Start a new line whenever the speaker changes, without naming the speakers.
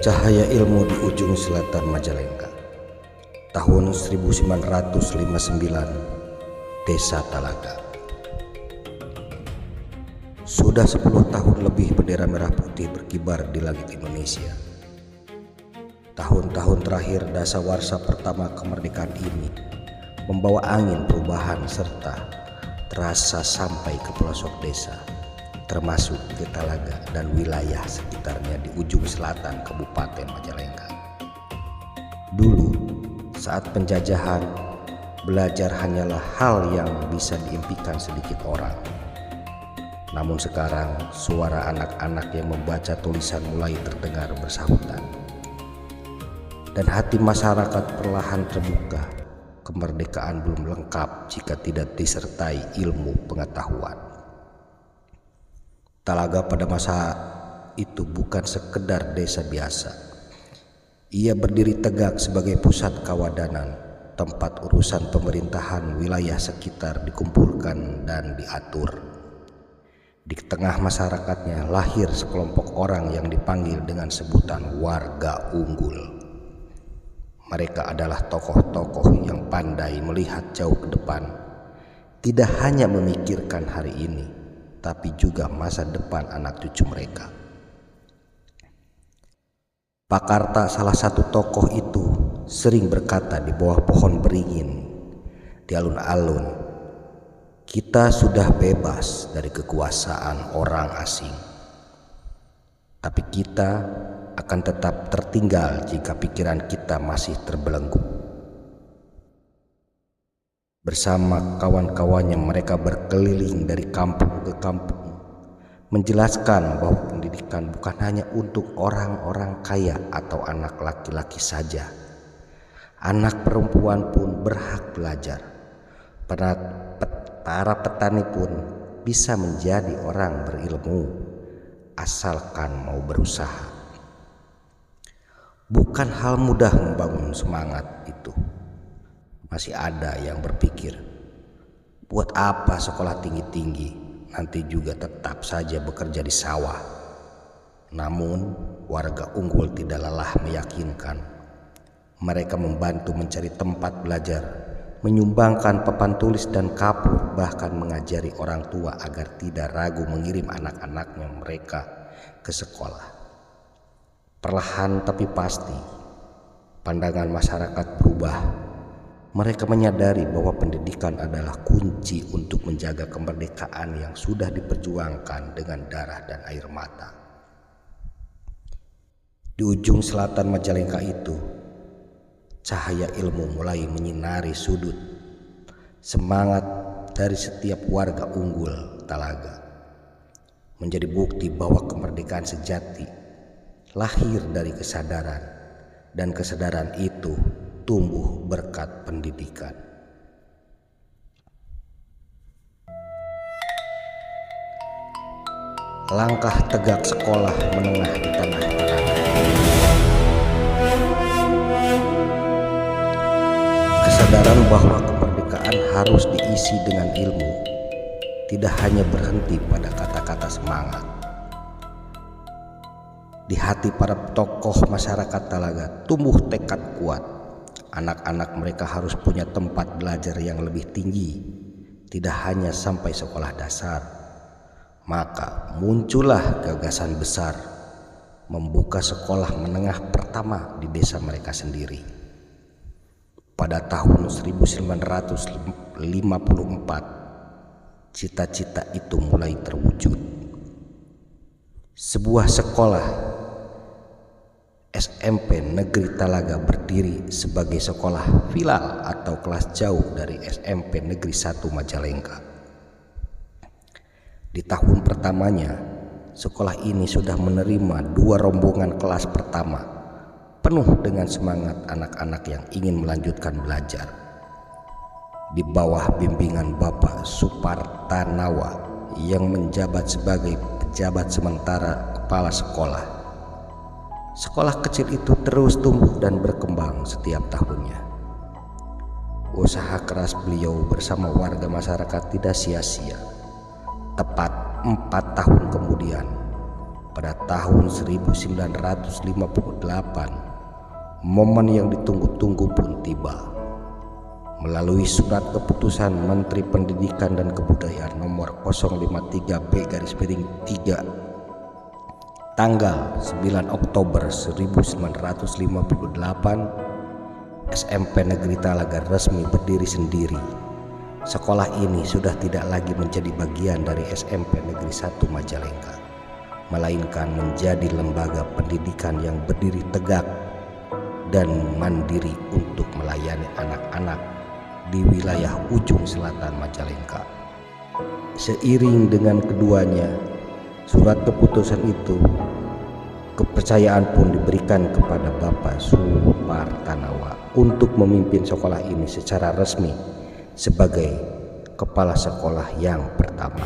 Cahaya ilmu di ujung selatan Majalengka. Tahun 1959, Desa Talaga. Sudah 10 tahun lebih bendera merah putih berkibar di langit Indonesia. Tahun-tahun terakhir dasawarsa pertama kemerdekaan ini membawa angin perubahan serta terasa sampai ke pelosok desa, termasuk ke Talaga dan wilayah sekitarnya di ujung selatan Kabupaten Majalengka. Dulu, saat penjajahan, belajar hanyalah hal yang bisa diimpikan sedikit orang. Namun sekarang, suara anak-anak yang membaca tulisan mulai terdengar bersahutan. Dan hati masyarakat perlahan terbuka. Kemerdekaan belum lengkap jika tidak disertai ilmu pengetahuan. Talaga pada masa itu bukan sekedar desa biasa. Ia berdiri tegak sebagai pusat kawadanan, tempat urusan pemerintahan wilayah sekitar dikumpulkan dan diatur. Di tengah masyarakatnya lahir sekelompok orang yang dipanggil dengan sebutan warga unggul. Mereka adalah tokoh-tokoh yang pandai melihat jauh ke depan, tidak hanya memikirkan hari ini, tapi juga masa depan anak cucu mereka. Pak Karta, salah satu tokoh itu, sering berkata di bawah pohon beringin di alun-alun, "Kita sudah bebas dari kekuasaan orang asing, tapi kita akan tetap tertinggal jika pikiran kita masih terbelenggu." Bersama kawan-kawannya mereka berkeliling dari kampung ke kampung, menjelaskan bahwa pendidikan bukan hanya untuk orang-orang kaya atau anak laki-laki saja. Anak perempuan pun berhak belajar. Para petani pun bisa menjadi orang berilmu, asalkan mau berusaha. Bukan hal mudah membangun semangat itu. Masih ada yang berpikir, buat apa sekolah tinggi-tinggi, nanti juga tetap saja bekerja di sawah. Namun warga unggul tidak lelah meyakinkan. Mereka membantu mencari tempat belajar, menyumbangkan papan tulis dan kapur, bahkan mengajari orang tua agar tidak ragu mengirim anak-anaknya mereka ke sekolah. Perlahan tapi pasti, pandangan masyarakat berubah. Mereka menyadari bahwa pendidikan adalah kunci untuk menjaga kemerdekaan yang sudah diperjuangkan dengan darah dan air mata. Di ujung selatan Majalengka itu, cahaya ilmu mulai menyinari sudut. Semangat dari setiap warga unggul Talaga menjadi bukti bahwa kemerdekaan sejati lahir dari kesadaran, dan kesadaran itu tumbuh berkat pendidikan. Langkah tegak sekolah menengah di tanah Talaga. Kesadaran bahwa kemerdekaan harus diisi dengan ilmu tidak hanya berhenti pada kata-kata semangat. Di hati para tokoh masyarakat Talaga tumbuh tekad kuat. Anak-anak mereka harus punya tempat belajar yang lebih tinggi, tidak hanya sampai sekolah dasar. Maka muncullah gagasan besar membuka sekolah menengah pertama di desa mereka sendiri. Pada tahun 1954, cita-cita itu mulai terwujud. Sebuah sekolah SMP Negeri Talaga berdiri sebagai sekolah filal atau kelas jauh dari SMP Negeri 1 Majalengka. Di tahun pertamanya, sekolah ini sudah menerima 2 rombongan kelas pertama, penuh dengan semangat anak-anak yang ingin melanjutkan belajar. Di bawah bimbingan Bapak Supartanawa yang menjabat sebagai pejabat sementara kepala sekolah, sekolah kecil itu terus tumbuh dan berkembang setiap tahunnya. Usaha keras beliau bersama warga masyarakat tidak sia-sia. Tepat 4 tahun kemudian, pada tahun 1958, momen yang ditunggu-tunggu pun tiba. Melalui surat keputusan Menteri Pendidikan dan Kebudayaan nomor 053B/3 tanggal 9 Oktober 1958, SMP Negeri Talaga resmi berdiri sendiri. Sekolah ini sudah tidak lagi menjadi bagian dari SMP Negeri 1 Majalengka, melainkan menjadi lembaga pendidikan yang berdiri tegak dan mandiri untuk melayani anak-anak di wilayah ujung selatan Majalengka. Seiring dengan keduanya surat keputusan itu, kepercayaan pun diberikan kepada Bapak Supartanawa untuk memimpin sekolah ini secara resmi sebagai kepala sekolah yang pertama.